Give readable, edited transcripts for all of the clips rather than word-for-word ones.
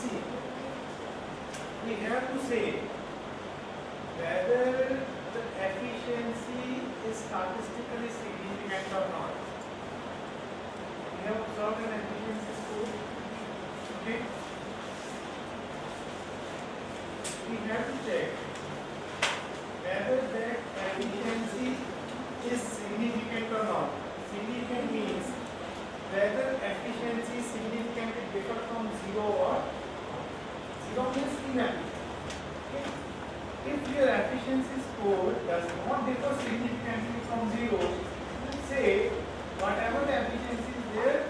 See, we have to say whether the efficiency is statistically significant or not. We have observed an efficiency score. Okay. We have to check whether that efficiency is significant or not. Significant means whether efficiency is significantly different from 0 or 0 means inefficient. Okay. If your efficiency score does not differ significantly from 0, say whatever the efficiency is there,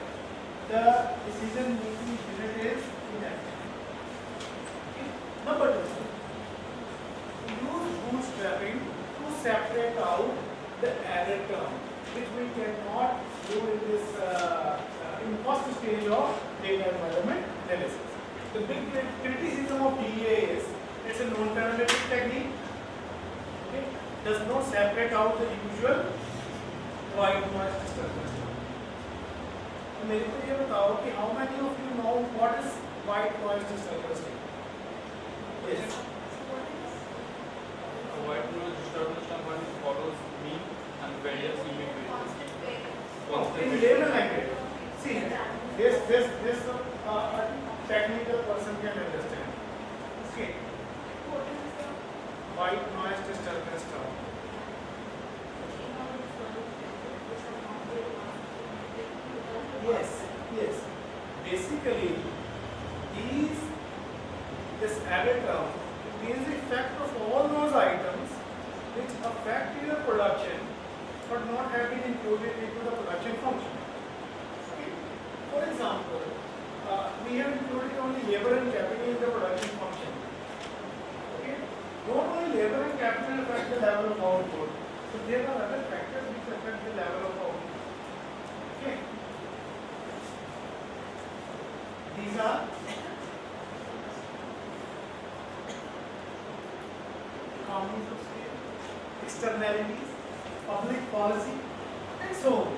the decision making unit is inefficient. Okay. Number 2, use bootstrapping to separate out the error term, which we cannot do in this in first stage of data environment analysis. The big criticism of DEA is it's a non-parametric technique. Okay, does not separate out the usual white noise disturbance. तो मेरे को ये बताओ कि how many of you know what is white noise disturbance? Yes. White noise disturbance term follows mean and variance immediately. In layman language, see this a technical person can understand. Okay. White noise disturbance term. Yes. Basically, this error term means the effect of all those items which affect your production but not have been included into the production function. Okay. For example, we have included only labor and capital in the production function. Okay. Not only labor and capital affect the level of output, but there are other factors which affect the level of output. Okay. These are economies of scale, externalities, public policy, and so on.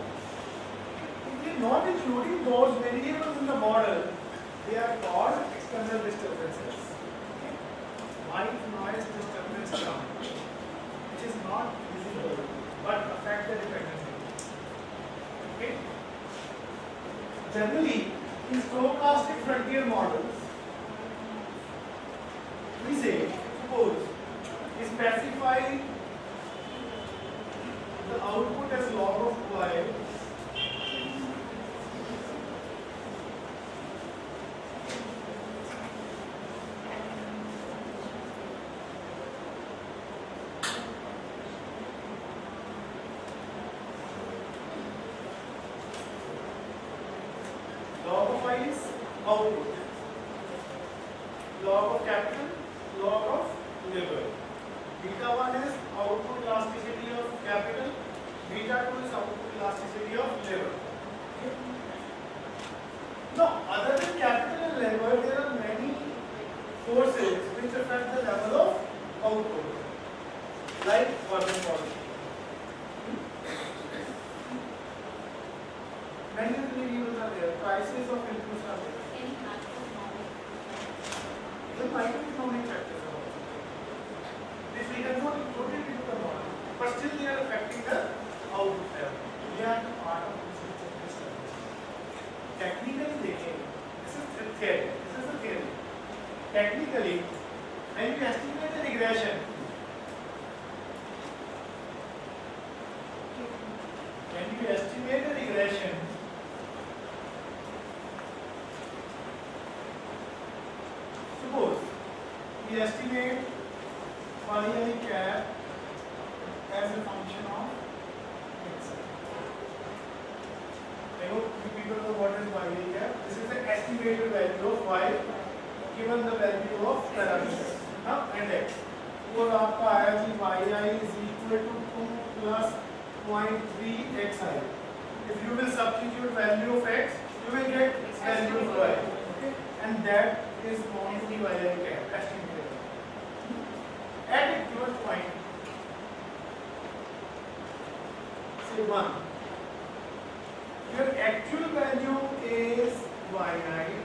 If we are not including those variables in the model, they are called external disturbances. Okay. White noise disturbance term, which is not visible but affect the dependency. Okay. Generally, in stochastic frontier models, we say, suppose, we specify the output as log of y is output, log of capital, log of labor. Beta 1 is output elasticity of capital, beta 2 is output elasticity of labor. Okay. Now, other than capital and labor, there are many forces which affect the level of output, like government policy. Many of the variables are there. Prices of inputs are there. The microeconomic factors are also there. Which we have not included into the model, but still they are affecting the output level. They are part of this system. Technically, this is the theory. Technically, when you estimate the regression, suppose we estimate yi cap as a function of x. I hope you people know what is yi cap. This is the estimated value of y given the value of parameters and x. और आपका आया कि yi is equal to 2 plus 0.3 xi. If you will substitute value of x, you will get value of y. Okay? And that is known to be yi cap, estimated. At a given point, say 1, your actual value is yi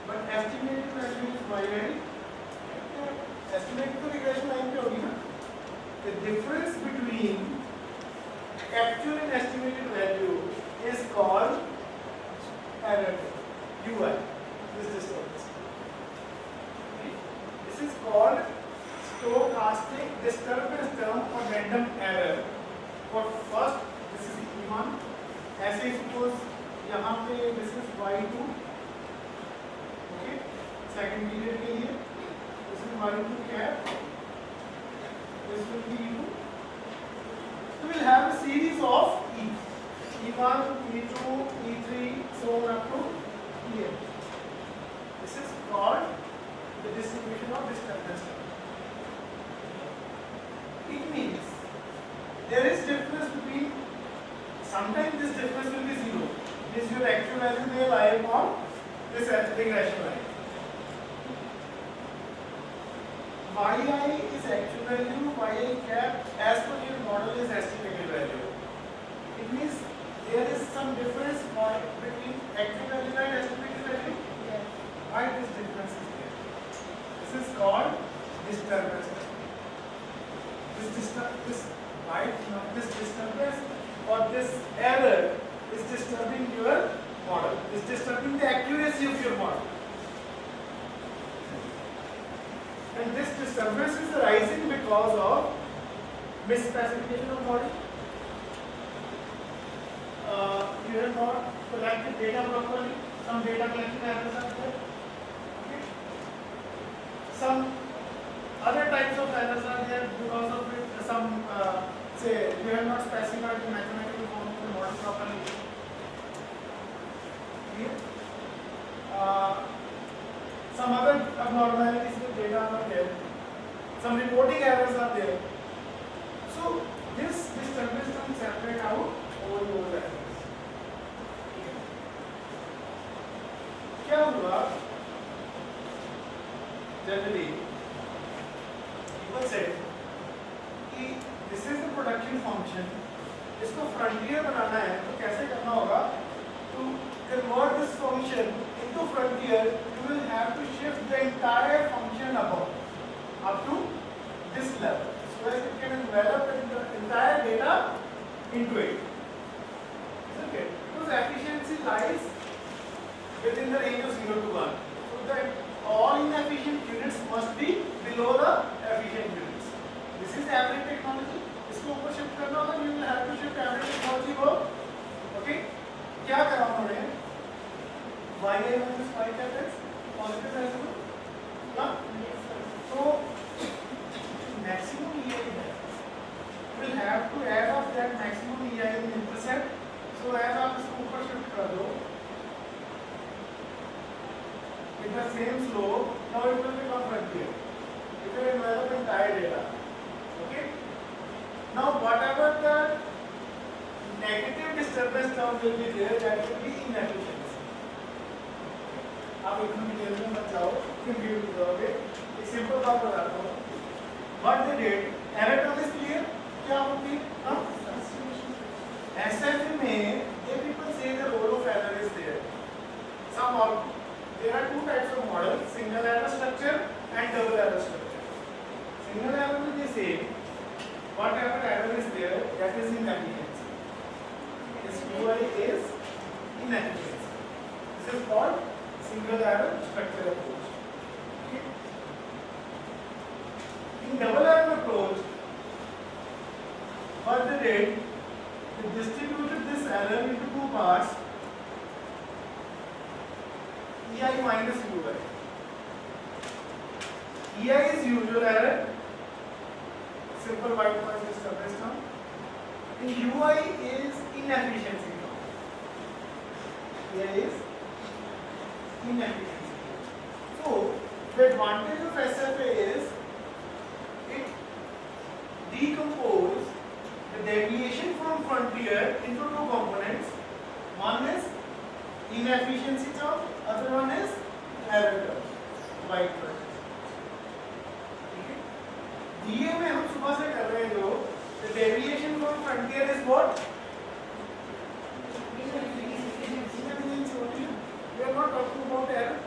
but estimated value is y. Estimated तो regression line पे होगी ना. The difference between actual and estimated value is called error, UI. This disturbance. This is called stochastic disturbance term or random error. For first, this is E1. ऐसे suppose यहाँ पे this is Y2. Okay. Second period के लिए this is Y2 cap. This will be E2. So we'll have a series of E. E1, E2, E3, so on up to E. This is called the distribution of disturbance term. It means there is difference between, sometimes this difference will be zero. This your actual value may lie upon this regression line. yi is actual value, yi cap as per your model is estimated value. It means there is some difference between actual value and estimated value. Yes. Why this difference is there? This is called disturbance. This disturbance or this error is disturbing your model. Is disturbing the accuracy of your model. And this disturbance is arising because of misspecification of model. You have not collected data properly. Some data collection errors are there. Okay. Some other types of errors are there because of it. Some say you have not specified the mathematical form of the model properly. Okay. Some other abnormalities with data are there. Some reporting errors are there. So this disturbance can separate out all those errors. क्या हुआ? Generally, people say कि this is the production function. इसको frontier बनाना है तो कैसे करना होगा? To convert this function into frontier, you will have to shift the entire function above up to this level, so that it can envelop the entire data into it. Okay, because efficiency lies within the range of 0 to 1. So that all inefficient units must be below the efficient units. This is average technology. इसको ऊपर shift करना होगा, you will have to shift average technology above. Okay, क्या करा उन्होंने? yi minus y cap is positive residual. ना? So maximum EI will have to add up that maximum EI in intercept. So as आप इसको ऊपर shift कर दो, with the same slope, now it will become frontier. It will envelop entire data. Okay. Now whatever the negative disturbance term will be there, that will be inefficiency. आप इतना detail में मत जाओ, कंफ्यूज हो जाओगे. एक सिंपल बात बताता हूँ. What they did, error term is clear. क्या होती है? हाँ? SFA में, if people say the role of error is there. There are two types of models: single error structure and double error structure. Single error में they say whatever error is there, that is inefficiency. This UI is inefficiency. This is called single error structure approach. Okay. In double error approach, what they did, they distributed this error into two parts, EI minus UI. EI is usual error, simple white noise disturbance term, and UI is inefficiency term. EI is inefficiency. So the advantage of SFA is it decomposes the deviation from frontier into two components. One is inefficiency term, other one is error term, white noise. DEA में हम सुबह से कर रहे हैं जो the deviation from frontier is what? We are not talking about error.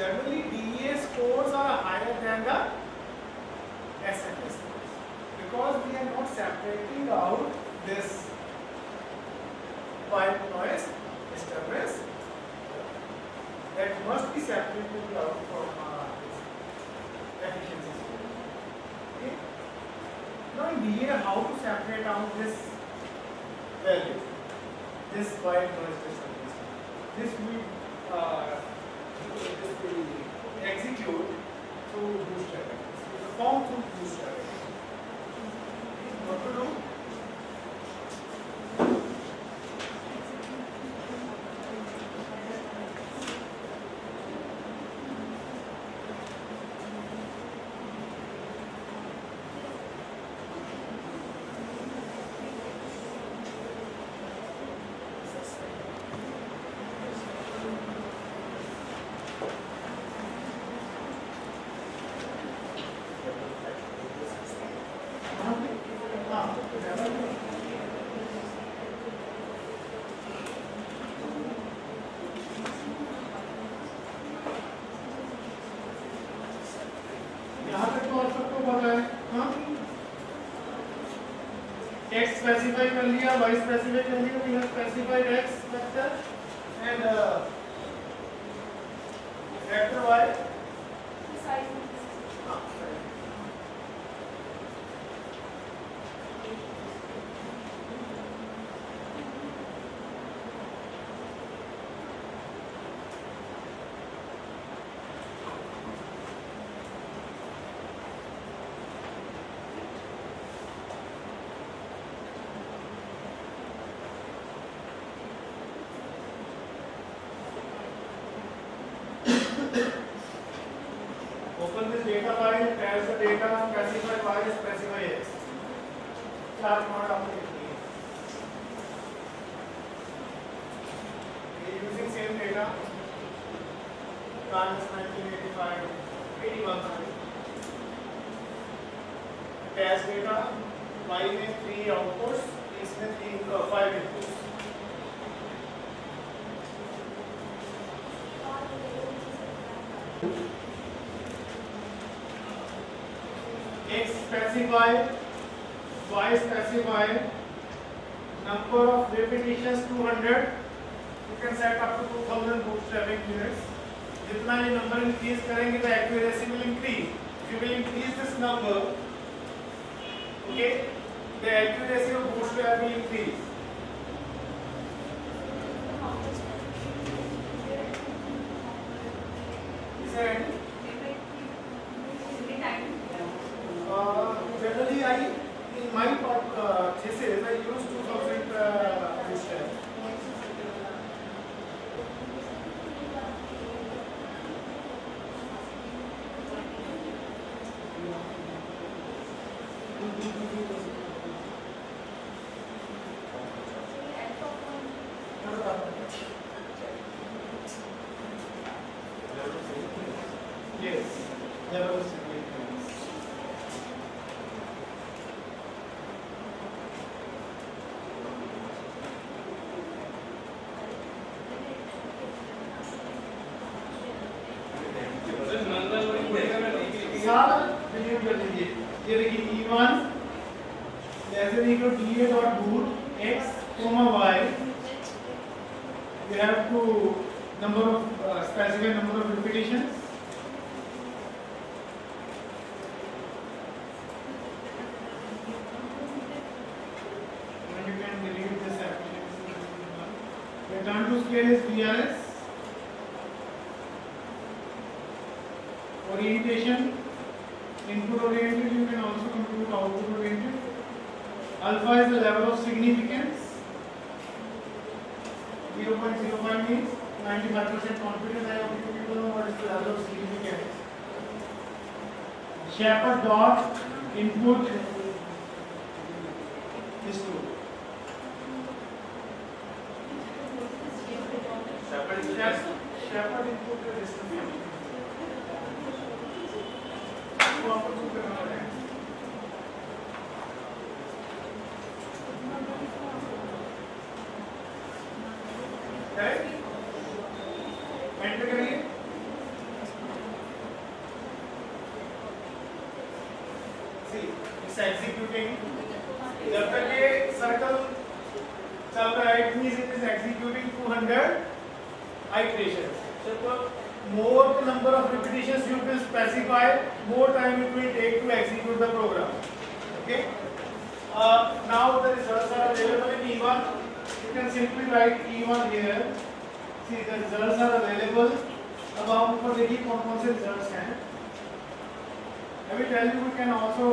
generally DEA scores are higher than the SFS scores because we are not separating out this white noise disturbance that must be separated out from efficiency score. Okay. Now in DEA, how to separate out this value, this white noise disturbance? This we execute through bootstrapping. Perform through bootstrapping. What to do? X specify कर लिया, Y specify कर लिया, we have specified X vector and vector Y. Open this data file, pass the data, specify Y, specify X. चार command आपको लिखनी है. Using same data, times 1985, 81. Pass data, Y में 3 outputs, इसमें 5 inputs. X specify, Y specify, number of repetitions 200. You can set up to 2000 bootstrapping units. जितना ये number increase करेंगे the accuracy will increase. If you will increase this number, okay, the accuracy of bootstrap will increase. Is there any? Generally, in my thesis, I use 2000 bootstrap. Yes, level of significance. सारा delete कर दीजिए. ये देखिए E1 less than equal to DEA dot boot X comma Y. We have to number of specify number of repetitions. And you can delete this application. Return to scale is VRS. Orientation, input oriented, you can also compute output oriented. Alpha is the level of significance. 0.05 means 95% confidence. I want you to know what is the level of significance. Shepherd dot input is 2. Shepherd input is 2. Right? Enter करिए. See, it's executing. जब तक ये circle चल रहा है, it means it is executing 200 iterations. So more the number of repetitions you can specify, more time it will take to execute the program. Okay. Now the results are available in E1. You can simply write E1 here. See, the results are available. अब आप ऊपर देखिए कौन-कौन से results हैं. I will tell you, we can also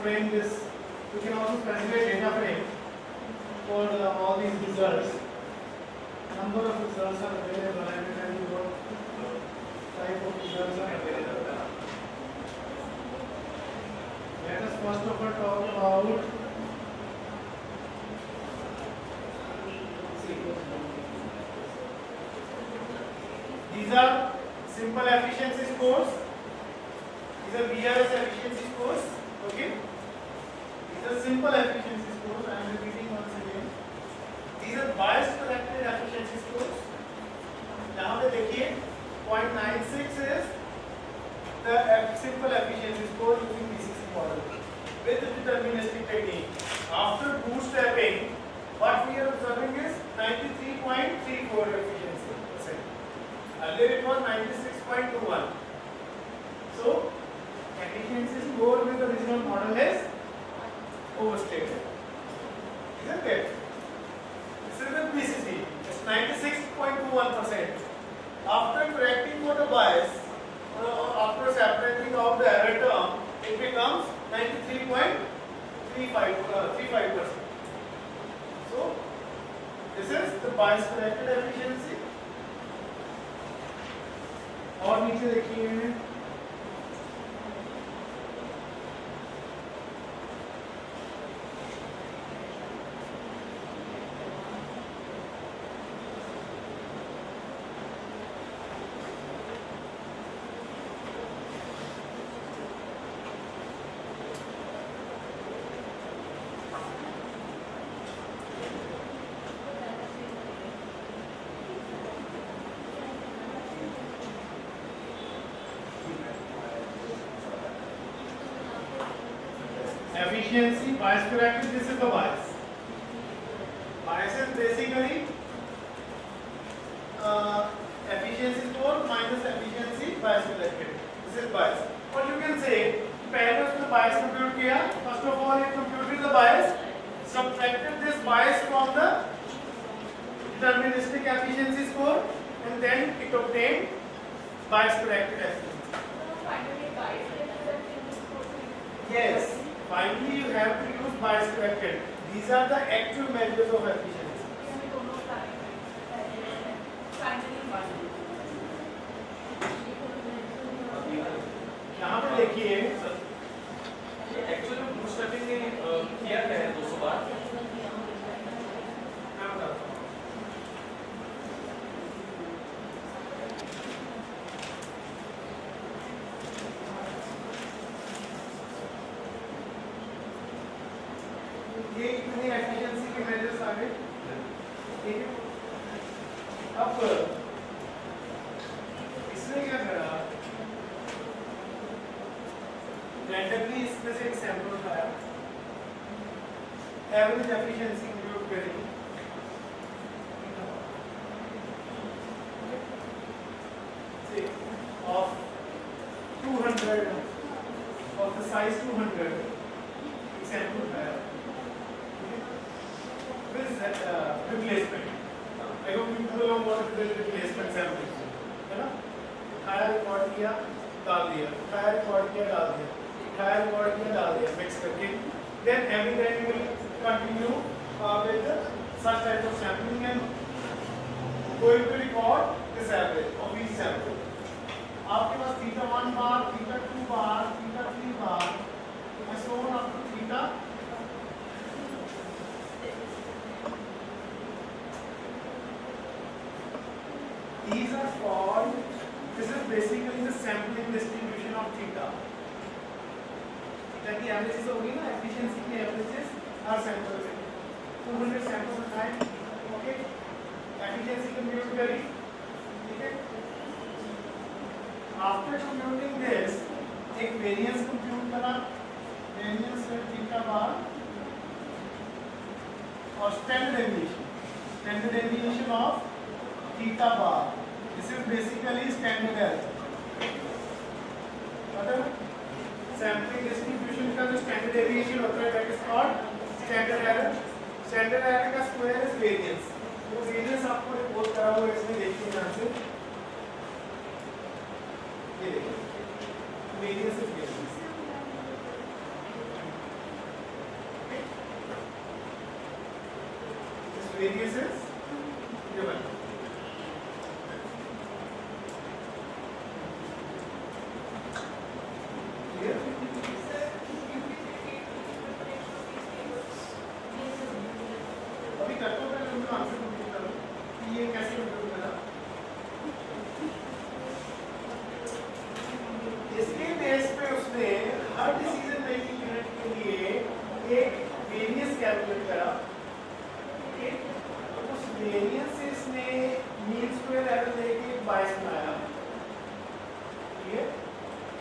frame this. We can also specify data frame for all these results. Number of results are available. I will tell you what type of results are available. Let us first of all talk about these are simple efficiency scores. These are VRS efficiency scores. Okay. These are simple efficiency scores. I am repeating once again. These are bias corrected efficiency scores. यहाँ पे देखिए 0.96 is the simple efficiency score using PCC model with deterministic technique. After bootstrapping, what we are observing is 93.34 efficiency percent. Earlier it was 96.21. So efficiency score with the original model is overstated. Isn't it? This is the PCC. It's 96.21%. After correcting for the bias, after separating out the error term, it becomes 93.35%. So this is the bias corrected efficiency. और नीचे देखिए efficiency, bias corrected, this is the bias. Bias is basically efficiency score minus efficiency bias corrected. This is bias. Or you can say, पहले उसने bias compute किया. First of all, it computed the bias, subtracted this bias from the deterministic efficiency score, and then it obtained bias corrected efficiency. Yes. Finally, you have to use bias corrected. These are the actual measures of efficiency. यहाँ पे देखिए, actually bootstrapping ने किया क्या है 200 बार? मैं बताता हूँ. ये कितनी एफिशिएंसी के मेजर्स आ गए, ठीक है. अब इसने क्या करा, रैंडमली इसमें से एक सैंपल उठाया, एवरेज एफिशिएंसी कंप्यूट करी, of 200 of the size 200 example है. This is replacement. I hope you know what is replacement sampling, है ना? उठाया रिकॉर्ड किया डाल दिया, उठाया रिकॉर्ड किया डाल दिया, उठाया रिकॉर्ड किया डाल दिया, मिक्स करके. Then every time you will continue with such type of sampling and going to record this average of each sample. आपके पास थीटा 1 बार, थीटा 2 बार, थीटा 3 बार, and so on up to theta. These are called, this is basically the sampling distribution of theta. Theta की averages होगी ना, efficiency की averages हर sample से. 200 samples उठाए, okay? Efficiency compute करी, ठीक है? After computing this, एक variance compute करा, variance at theta bar or standard deviation of theta bar. This is basically standard error. मतलब सैम्पलिंग डिस्ट्रीब्यूशन का जो स्टैंडर्ड डेविएशन होता है that is called standard error. Standard error का square is variance. वो variance आपको report करा हुआ है इसमें देखिए यहाँ से ये देखिए variance is variance. This variance is given. इसके बेस पे उसने हर डिसीजन मेकिंग यूनिट के लिए एक वेरिएंस कैलकुलेट करा. उस वेरिएंस से इसने मीन स्क्वायर एरर लेके एक बायस बनाया.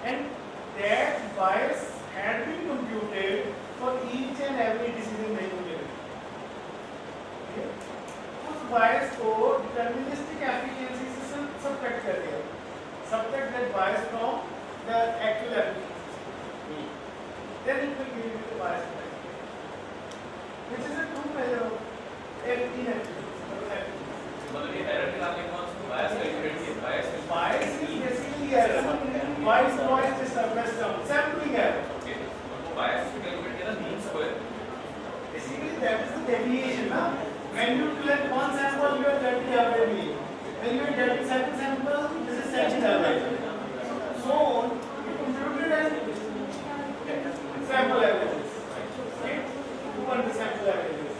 And that bias had been computed for each and every decision making unit. उस बायस को डिटरमिनिस्टिक एफिशिएंसी से सबट्रैक्ट कर दिया. Subtract that bias from the actual efficiency. Then it will give you the bias effect, which is a true measure of inefficiency. मतलब ये error निकालने का बायस calculate किया. Bias is basically error. Bias noise disturbance term. Sampling error. Okay. और वो बायस calculate किया था mean square. Basically that is the deviation, na? When you collect one sample, you are getting average mean. When you are getting second sample, this is second average. So you computed as sample averages. Okay? 200 sample averages.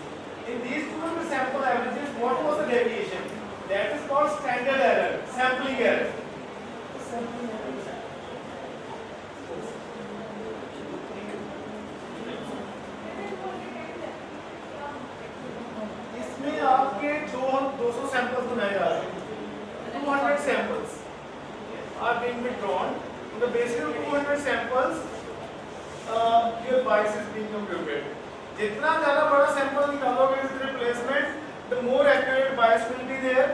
In these 200 sample averages, what was the deviation? That is called standard error, sampling error. Sampling error. इसमें आपके 200 samples बनाए जा रहे हैं. 200 samples are being withdrawn. On the basis of 200 samples, your bias is being computed. जितना ज़्यादा बड़ा sample निकालोगे with replacement, the more accurate bias will be there.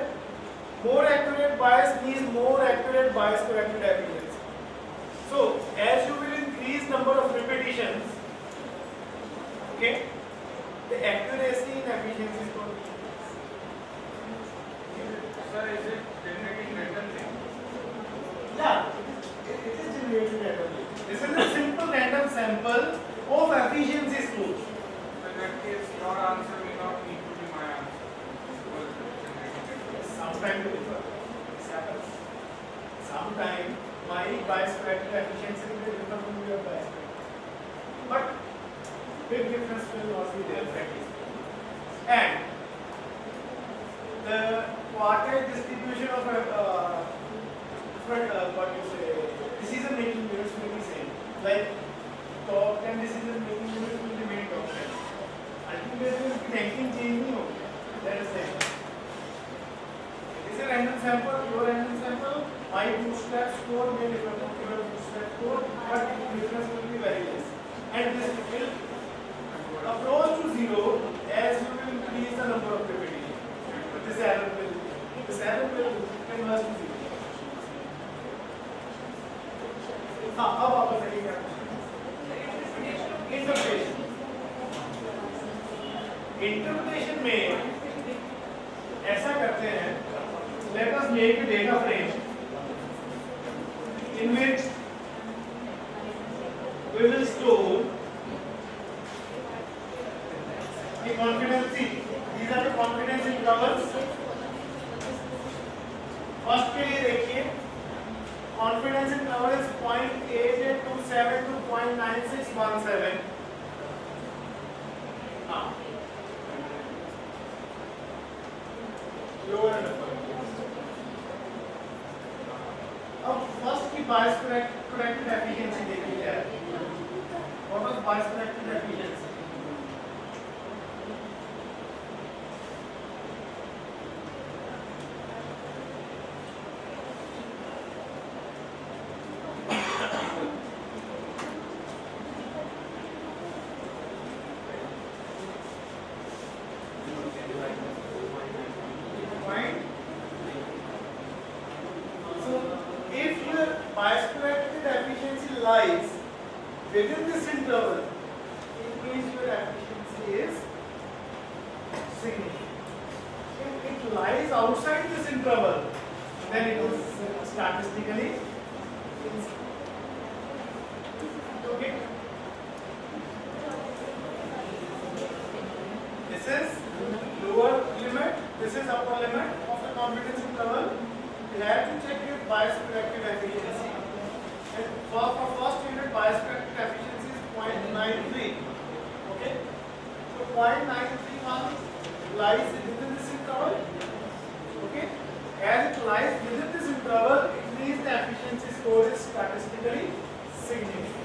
More accurate bias means more accurate bias corrected efficiency. So, as you will increase number of repetitions, okay, the accuracy and efficiency is going to increase. Sir, is it generating randomly? Yeah, it is generated randomly. This is a simple random sample of efficiency scores. In that case, your answer may not need to be my answer. Sometimes it differ. This happens. Sometimes my bias corrected efficiency will differ from your bias corrected. But big difference will not be there practically. And the quartile distribution of what you say decision making units will be same. Like top 10 decision making units will remain top 10. Ultimately, ranking change नहीं होगी. That is same. This is a random sample. Your random sample. My bootstrap score may differ from your bootstrap score, but the difference will be very less. And this will approach to zero as you will increase the number of repetitions. This error will converge to zero. हाँ अब आप बताइए क्या interpretation में ऐसा करते हैं. Let us make a data frame in which we will store the confidence. These are the confidence intervals. First के लिए देखिए कॉन्फिडेंस इंटरवल इज 0.8827 to 0.9617. हाँ लोअर नंबर. अब फर्स्ट की बायस करेक्टेड एफिशिएंसी देखिए क्या है. What was bias corrected efficiency? bias corrected efficiency lies within this interval, it means your efficiency is significant. If it lies outside this interval, then it is statistically insignificant. Okay. This is lower limit, this is upper limit of the confidence interval. You have to check your bias corrected efficiency. And for first unit, bias corrected efficiency is 0.93. Okay? So 0.931 lies within this interval. Okay? As it lies within this interval, it means the efficiency score is statistically significant.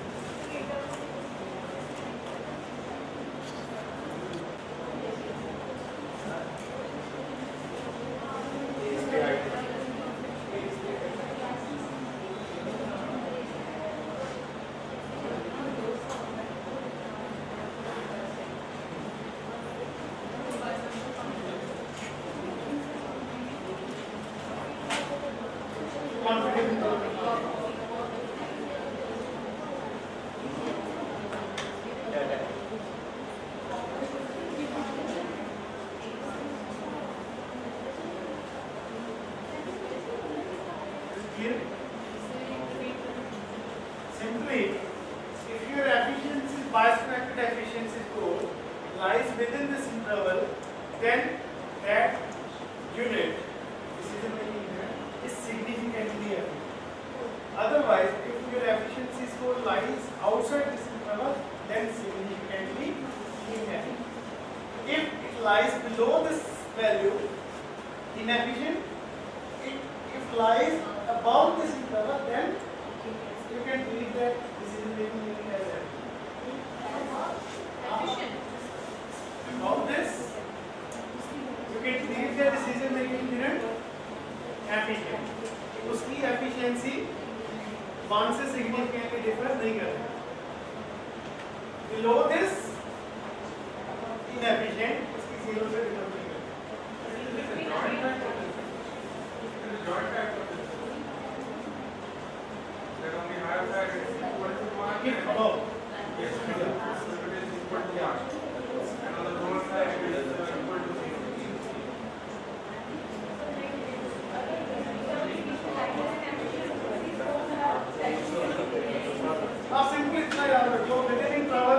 Simply, if your efficiency, bias corrected efficiency score lies within this interval, then that unit, decision making unit, is significantly efficient. Otherwise, if your efficiency score lies outside this interval, then significantly inefficient. If it lies below this value, inefficient. If lies above this interval, then you can treat that decision making unit as efficient. Above this, you can treat the decision making unit efficient. उसकी efficiency one से significantly differ नहीं करती. Below this, inefficient, उसकी zero से differ नहीं करती. If above, yes, so it is equal to R, and on the lower side it is equal to 0. Now simply इतना याद रखो, within interval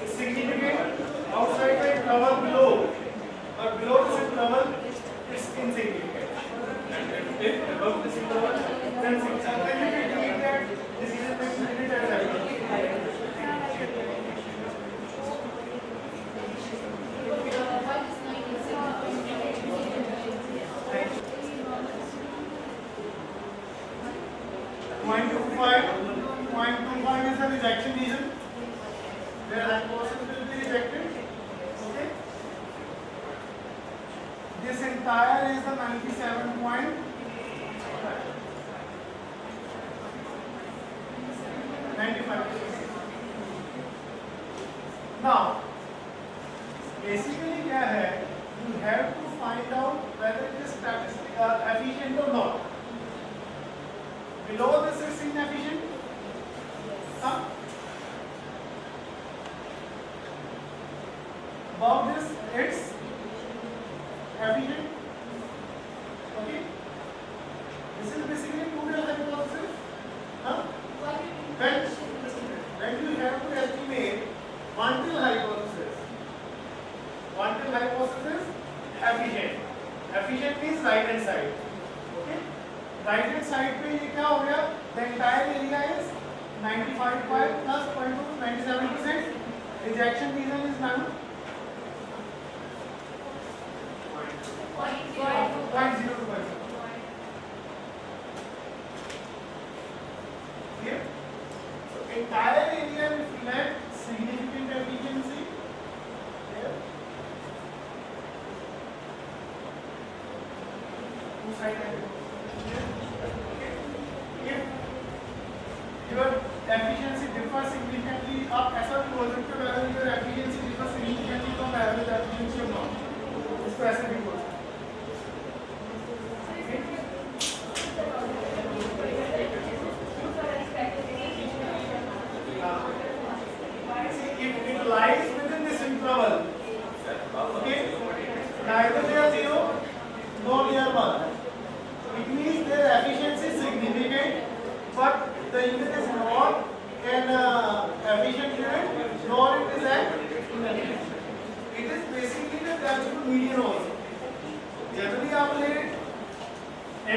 is significant, outside the interval below, or below this interval is insignificant. And if above this interval, then significant. Then you can treat that decision making unit as efficient. Point 0.25 is the rejection region where hypothesis will be rejected. Okay. This entire is the 97.95. Now, basically क्या है? You have to find out whether it is efficient or not. Below this is inefficient. Above this it's efficient. Okay. This is basically two-tail hypothesis. When you have to estimate one-tail hypothesis. One-tail hypothesis efficient. Efficient means right hand side. Okay. Right hand side पे ये क्या हो गया? The entire area is 95 plus 0.2 97%. Rejection reason is none. 0.02%. Clear? So entire area reflects significant efficiency. Here. Two side. Your efficiency differs significantly up ऐसा भी बोल सकते हो whether your efficiency differs significantly from average efficiency or not. इसको ऐसे भी बोल सकते हो. basically the tangible median also. Generally आपने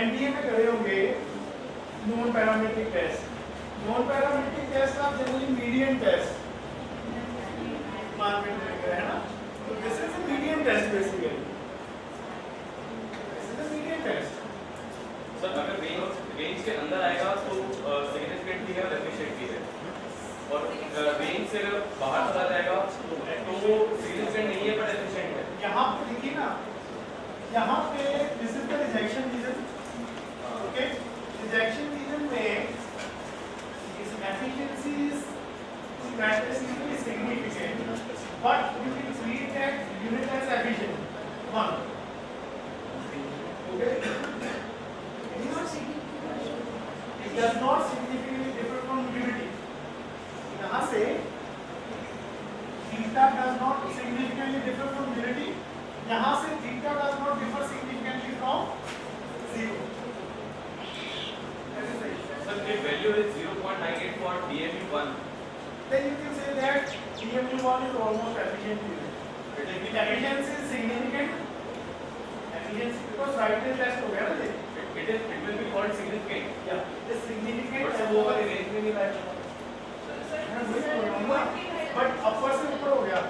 MBA में करे होंगे non parametric test. Non parametric test आप जनरली मीडियन टेस्ट मार्केट में करे है ना. तो this is a median test basically. This is a median test. Sir अगर रेंज के अंदर आएगा तो सिग्निफिकेंट भी है और एफिशिएंट भी है, और रेंज से बाहर चला जाएगा तो वो सिग्निफिकेंट नहीं है पर एफिशिएंट है. यहाँ पे देखिए ना, यहाँ पे this is the rejection region. Okay, rejection region में इस efficiency is statistically significant, but you can treat that unit as efficient. One. Okay. It does not significantly differ from unity. यहाँ से theta does not significantly differ from unity. यहाँ से theta does not differ significantly from zero. Sir, if value is 0.98 for DMU1, then you can say that DMU1 is almost efficient unit. Efficiency is significant. Efficiency because right hand test हो गया ना ये. it will be called significant. Yeah, it is significant. But वो वाली range में नहीं आएगा. But upper से ऊपर हो गया.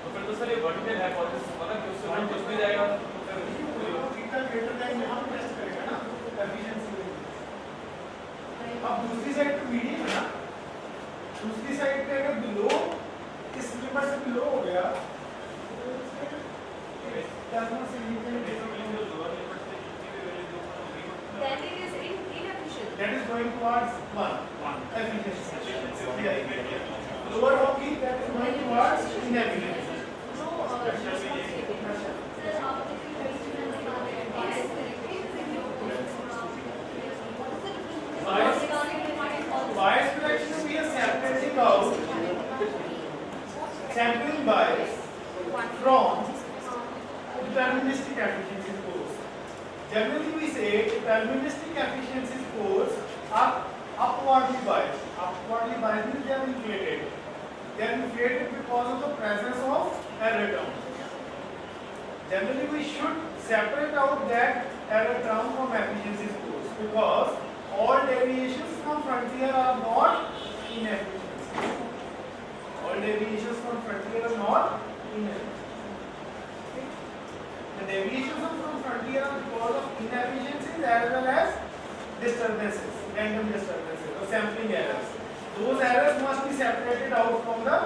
तो फिर तो सर ये वर्टिकल हाइपोथेसिस मतलब कि उससे ऊपर कुछ भी जाएगा तो फिर थीटा ग्रेटर देन यहाँ पे टेस्ट करेगा ना एफिशिएंसी. अब दूसरी साइड पे मीडियन है ना. दूसरी साइड पे अगर बिलो इस लिमिट से बिलो हो गया does not significantly then it is inefficient. that is going towards one efficiency. Yeah. Lower hockey that is going towards inefficiency. No, just one statement. Sir, आप देखिए bias correction we are separating out sampling bias from deterministic efficiency scores. Generally we say deterministic efficiency scores are upwardly biased. Upwardly biased means they are inflated. They are inflated because of the presence of error term. Generally we should separate out that error term from efficiency scores because all deviations from frontier are not inefficiency. All deviations from frontier are not inefficiency. The deviations from frontier are because of inefficiencies as well as disturbances, random disturbances or sampling errors. Those errors must be separated out from the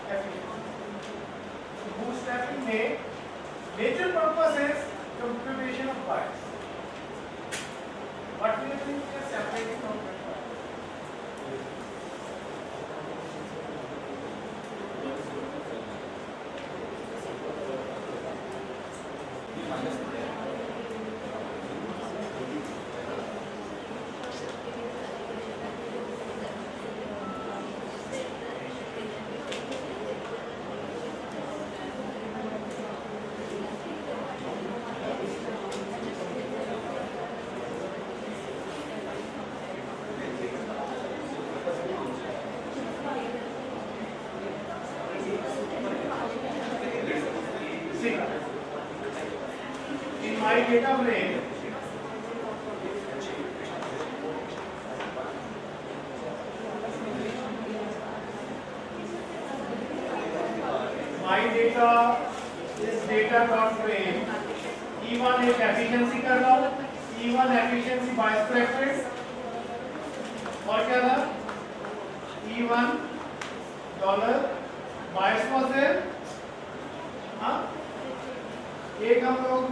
efficiency. So bootstrapping में major purpose is computation of bias. What do you think we are separating from that bias? In my data frame, my data is data dot frame. E1 एक efficiency कर रहा हूँ. E1 efficiency bias corrected. और क्या था? E1 dollar bias was there. हाँ? एक हम लोग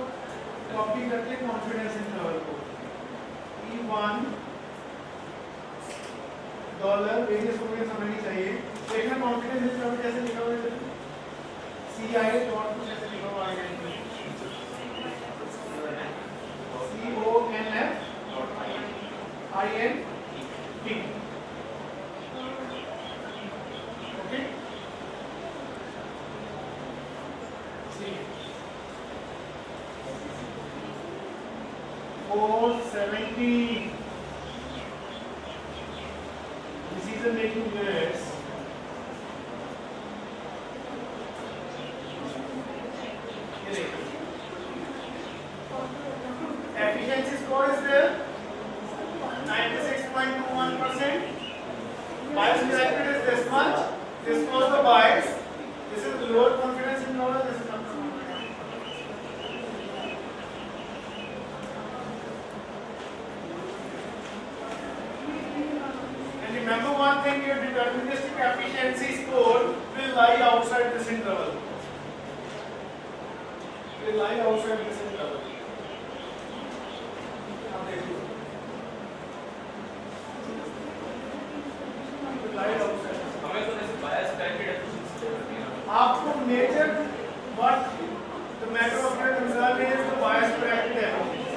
कॉपी करते हैं कॉन्फिडेंस इंटरवल को. E1 डॉलर वेरियस को मुझे समझनी चाहिए. देखना कॉन्फिडेंस इंटरवल कैसे लिखा हुआ है. CI डॉट कुछ ऐसे लिखा हुआ है. CONF INT. Okay. 470 decision making units 96.21%. Bias corrected is this much. This was the bias. This is lower confidence interval. This is upper confidence. And remember one thing: your deterministic efficiency score will lie outside this interval. Will lie outside this interval. Now देखो. Will lie outside. हमें तो जैसे bias corrected efficiency होती है। आपको major what the matter of your concern is the bias corrected efficiency.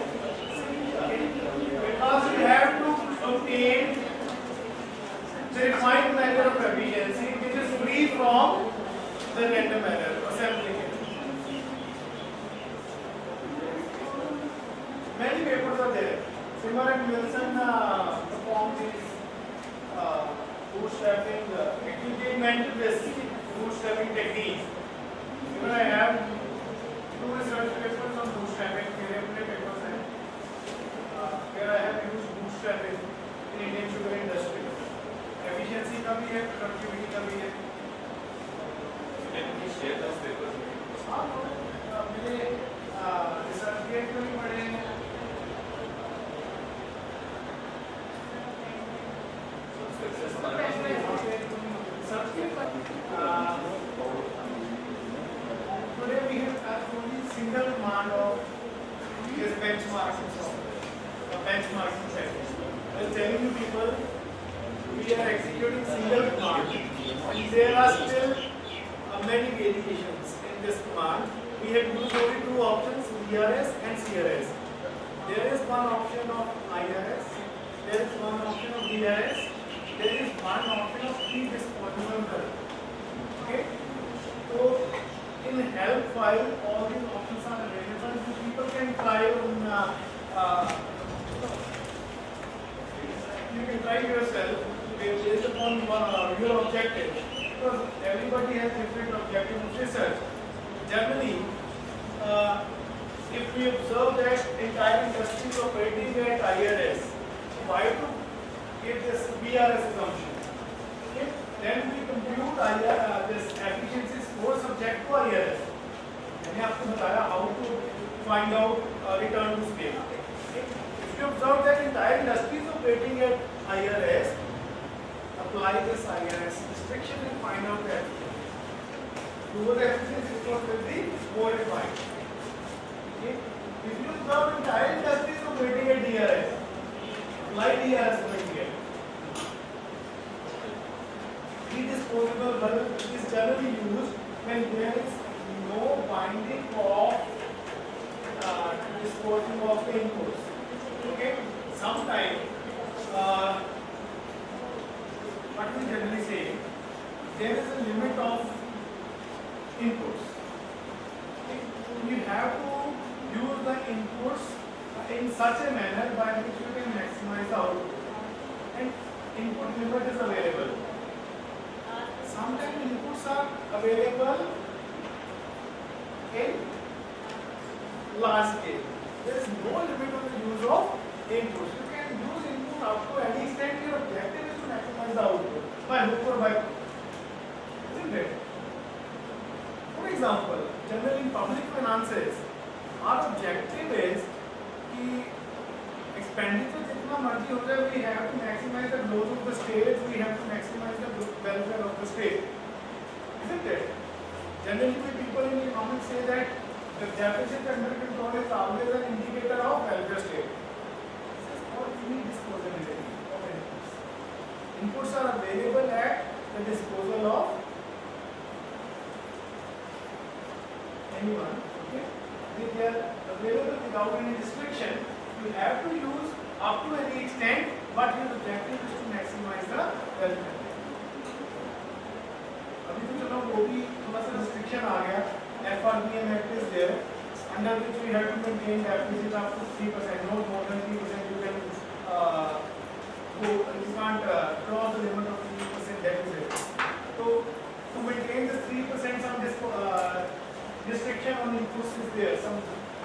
Because you have to obtain the refined measure of efficiency which is free from the random error or sampling error. Many papers are there. Simmer and Wilson performed these bootstrapping. Actually, they invented this bootstrapping technique. Even I have two research papers on bootstrapping. मेरे अपने papers हैं. Where I have used bootstrapping in Indian sugar industry. Efficiency का भी है, productivity का भी है. Can you share those papers? हाँ, मेरे research paper भी पढ़े हैं. Today we have only single command of this benchmarking software, a benchmarking technique. I was telling you people, we are executing single command. There are still many variations in this command. We have used only two options, VRS and CRS. There is one option of IRS, there is one option of DRS, there is one option of predisposable curve. Okay? So in help file, all these options are available. So people can try on. You can try yourself based upon your objective. Because everybody has different objective of research. Generally, if we observe that entire industry is operating at IRS, why to give this BRS assumption? Okay? Then we compute this efficiency score subject to IRS. मैंने आपको बताया how to find out return to scale. Okay? If you observe that entire industry is operating at IRS, apply this IRS restriction and find out the efficiency. Do the efficiency score will be more refined. Okay? If you observe entire industry is operating at DRS, apply DRS going here. Predisposable bulb is generally used when there is no binding of disposing of the inputs. Okay? Sometimes, what we generally say, there is a limit of inputs. Okay? You have to use the inputs in such a manner by which you can maximize the output. And input limit is available. Sometimes inputs are available in large scale. There is no limit on the use of inputs. You can use input up to any extent. Your objective is to maximize the output by hook or by crook. Isn't it? For example, generally in public finances, our objective is कि expenditure जितना मर्जी हो जाए, we have to maximize the growth of the state, we have to maximize the welfare of the state. Isn't it? Generally, people in economics say that the deficit under control is always an indicator of welfare state. This is called free disposability of inputs. Inputs are available at the disposal of anyone. Okay? If they are available without any restriction, you have to use up to any extent, but your objective is to maximize the welfare. अभी तो चलो वो भी थोड़ा सा restriction आ गया. FRBM Act is there, under which we have to maintain deficit up to 3%, not more than 3%. You can you can't cross the limit of 3% deficit. So to maintain the 3%, some restriction on inputs is there. Some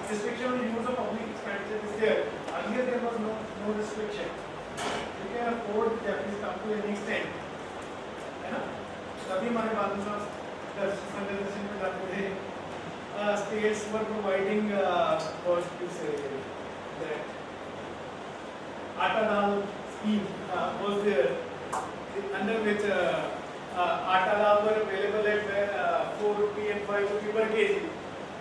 restriction on the use of public expenditure is there. Earlier there was no restriction. to an extent, है ना? तभी हमारे बादल साहब दर्शन में जाते थे. States were providing what to say that Atadal scheme was there, under which Atadal were available at 4 rupee and 5 rupee per kg.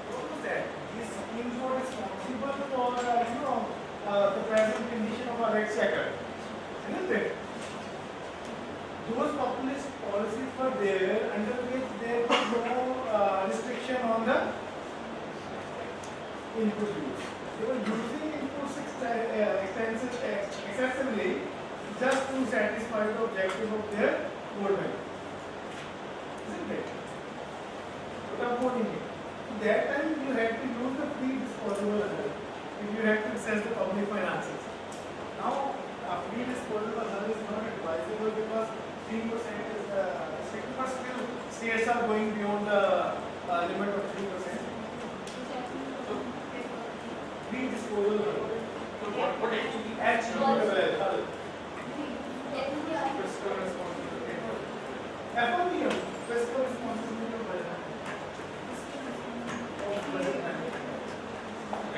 What was that? These schemes were responsible for the present condition of our exchequer, isn't it? Those populist policies were there under which there was no restriction on the input use. They were using inputs excessively just to satisfy the objective of their government. Isn't it? What I'm quoting it. That time you had to use the free disposable if you had to access the public finances. Now, a free disposable is not advisable because 3% is the restriction, but still states are going beyond the limit of 3%. So, free disposable. So what actually Actually, fiscal responsibility. FOPM, fiscal responsibility of budget.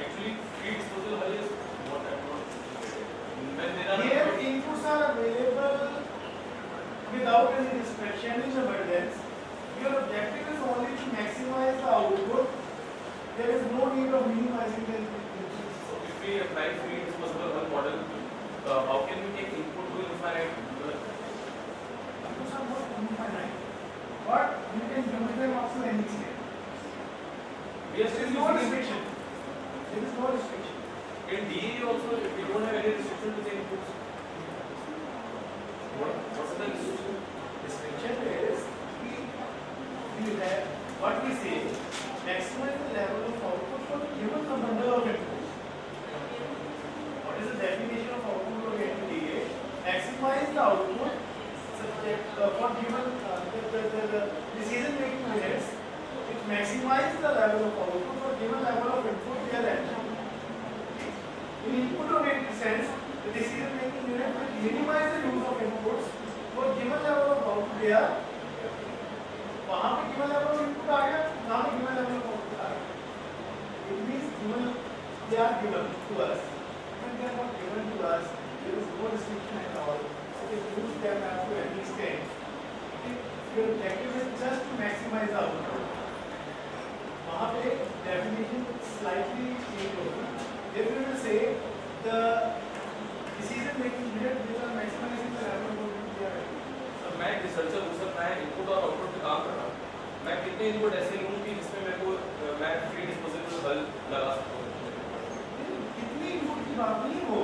actually free disposal hull is what I want. When there are Here, inputs are available without any restriction in abundance. Your objective is only to maximize the output. There is no need of minimizing the inputs. So if we apply free disposable hull model, how can we take input to infinite? Inputs are not infinite, but you can use them up to any extent. We are There still is no using restriction. There is no restriction. in DEA also we don't have any restriction to the inputs. What's the restriction? Restriction is we have what we say maximize the level of output for given the bundle of inputs. What is the definition of output of DEA? Maximize the output subject for given the decision making units. It maximizes the level of output for given level of input they are entering. In input oriented sense, the decision making unit will minimize the use of inputs for given level of output they are. वहाँ पे given level of input आ गया, यहाँ पे given level of output आ गया. It means given they are given to us. When they are not given to us, there is no restriction at all. So we use them up to any extent. Your objective is just to maximize the output. वहाँ पे definition slightly change होगा. If we will say the decision making unit which are maximizing the level of output they are. मैं researcher हूँ sir, मैं input और output पे काम कर रहा हूँ. मैं कितने इनपुट ऐसे लूँ कि जिसमें मेरे को मैं फ्री डिस्पोजेबल हल लगा सकता हूँ. कितनी इनपुट की बात नहीं हो,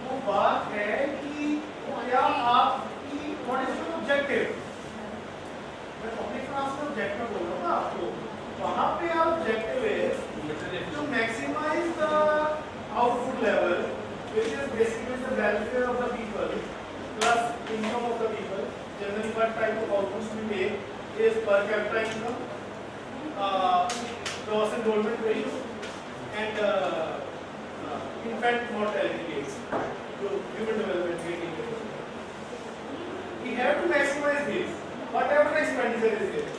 वो बात है कि क्या आपकी व्हाट इज योर ऑब्जेक्टिव. मैं पब्लिक क्लास में ऑब्जेक्टिव बोल रहा हूँ ना आपको. वहाँ पे आप ऑब्जेक्टिव है to maximize the output level, which is basically the welfare of the people plus income of the people. Generally, what type of outputs we make is per capita income, gross enrollment ratio, and infant mortality rates. So, human development rate indicators. We have to maximize this. Whatever the expenditure is there.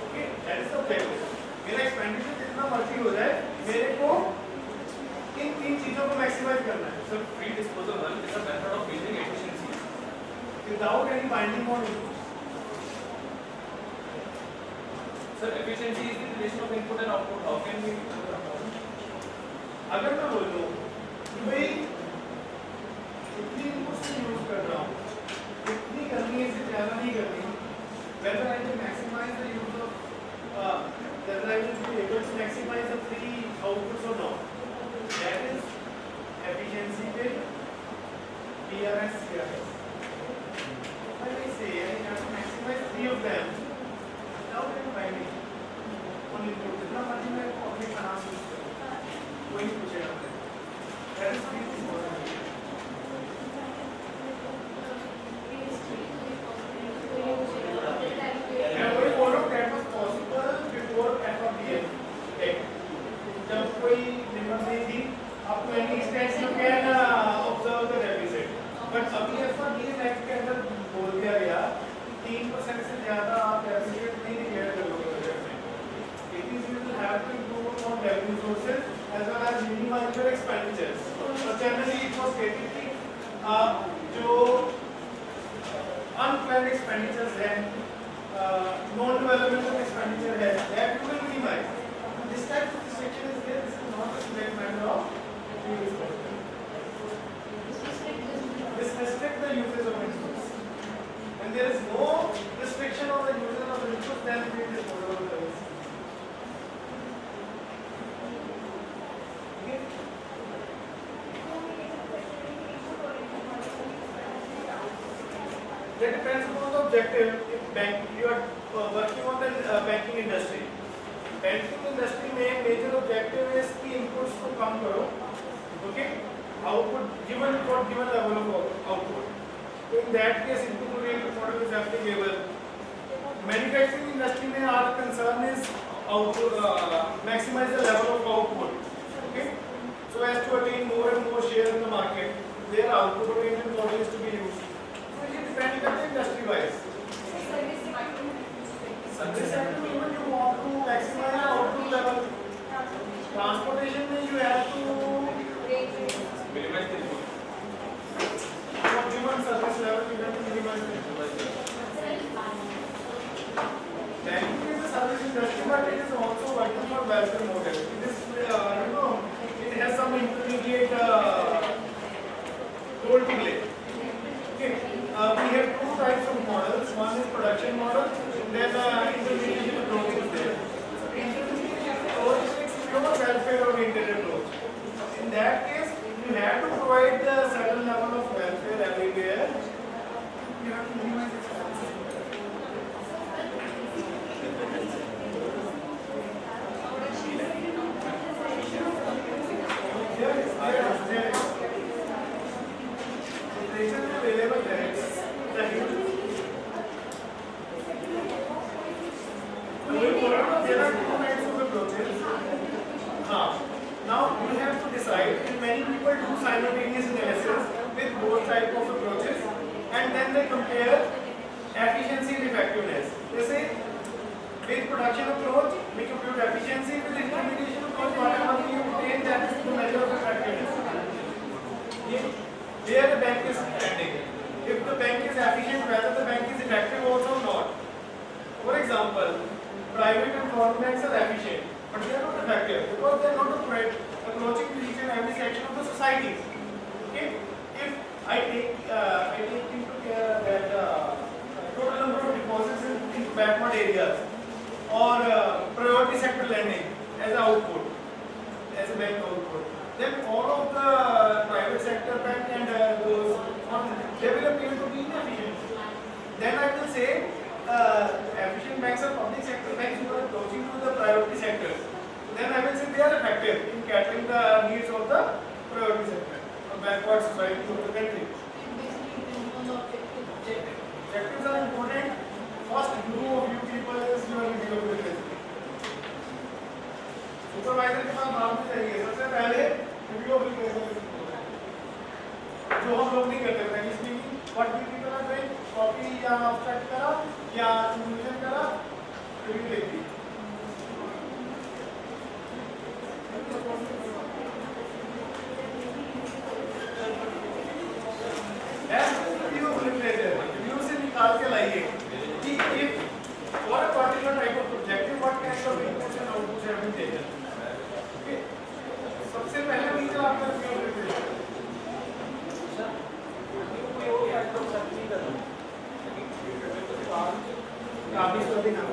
Okay, that is the objective. मेरा expenditure जितना मर्जी हो जाए, मेरे को इन तीन चीजों को maximize करना है. So free disposal hull is a method of building efficiency Without any binding on inputs. Sir, efficiency is the relation of input and output. How can we? अगर मैं बोलूँ कि भाई इतनी inputs से use कर रहा हूँ, इतनी करनी है इससे ज़्यादा नहीं करनी. Whether I will maximize the use of, whether I will be able to maximize the free outputs or not. That is efficiency with PRS, CRS. When I say I have to maximize three of them, without any binding on input, जितना मर्जी मैं अपने finance use करूँ, कोई नहीं पूछेगा. That is free disposal. And we follow that was possible before FRDM. जब कोई limit नहीं थी, up to any extent you can observe the deficit. ज़्यादा आप एफिशिएंट नहीं डिक्लेयर करोगे बजट में. It is you will have to improve on revenue sources as well as minimize your expenditures. So generally it was stated कि जो unplanned expenditures है, non-developmental expenditure है, that you will minimize. This type of restriction is there. This is not a select matter of use. This restrict the usage of inputs. When there is no restriction on the usage of inputs, then it is disposable service. That depends upon the objective. If you are working on the banking industry, banking industry में major objective is कि inputs को कम करो, okay? Output given for given level of output. So in that case, input-oriented model is applicable. Manufacturing industry में our concern is maximize the level of output, okay? So as to attain more and more share in the market, their output-oriented model is to be used. Depending on the industry wise. Service sector even you want to maximize the output level. Transportation में you have to minimize the input. For given service level you have to minimize the input. Banking is a service industry, but it is also working for welfare model. It is it has some intermediate role to play. Okay. We have two types of models. One is production model, then intermediate approach is there. Intermediate approach is pure welfare oriented approach. In that case, you have to provide the certain level of welfare everywhere. You have to minimize expenses. Now you have to decide, and many people do simultaneous analysis with both types of approaches, and then they compare efficiency and effectiveness. They say with production approach we compute efficiency, with intermediation approach whatever we obtain that is the measure of effectiveness. Where the bank is standing. If the bank is efficient, whether the bank is effective also or not. For example, private and foreign banks are efficient, but they are not effective because they are not approaching to each and every section of the society. Okay? If I take into care that total number of deposits in backward areas or priority sector lending as an output, as a bank output, then all of the private sector bank and those they will appear to be inefficient. Then I will say efficient banks are public sector banks who are approaching to the priority sectors. Then I will say they are effective in catering the needs of the priority sector, a backward society of the country. Objectives are important. First group of you people is your video literacy. Supervisor के पास नाम भी चाहिए. सबसे पहले video literacy जो हम लोग नहीं करते हैं. इसमें what we people are doing, copy या एब्स्ट्रैक्ट करा या कंक्लूजन करा, रिव्यू देखी. वीडियो लिटरेचर रिव्यू से निकाल के लाइए कि if for a particular type of objective what kind of inputs and outputs have been taken. सबसे पहले टीचर आपका रिव्यू लिटरेचर काफी सभी नाम